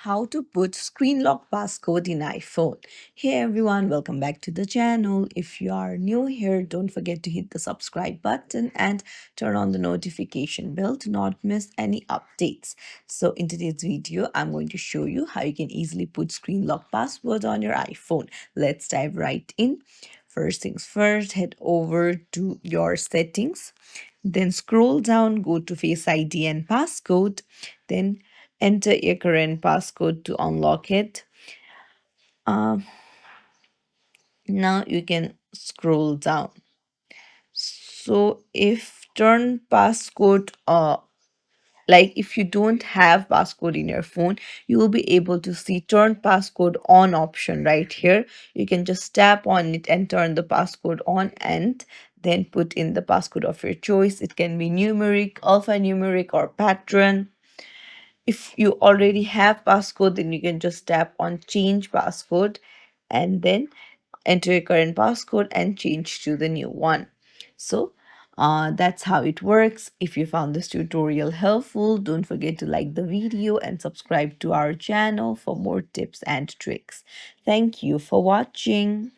how to put screen lock passcode in iPhone. Hey everyone, welcome back to the channel. If you are new here, don't forget to hit the subscribe button and turn on the notification bell to not miss any updates. So in today's video, I'm going to show you how you can easily put screen lock password on your iPhone. Let's dive right in. First things first, head over to your settings, then scroll down, go to Face ID and passcode, then enter your current passcode to unlock it. Um, Now you can scroll down. So if turn passcode like if you don't have passcode in your phone, you will be able to see turn passcode on option right here. You can just tap on it and turn the passcode on and then put in the passcode of your choice. It can be numeric, alphanumeric, or pattern. If you already have passcode, then you can just tap on change passcode and then enter your current passcode and change to the new one. So that's how it works. If you found this tutorial helpful, don't forget to like the video and subscribe to our channel for more tips and tricks. Thank you for watching.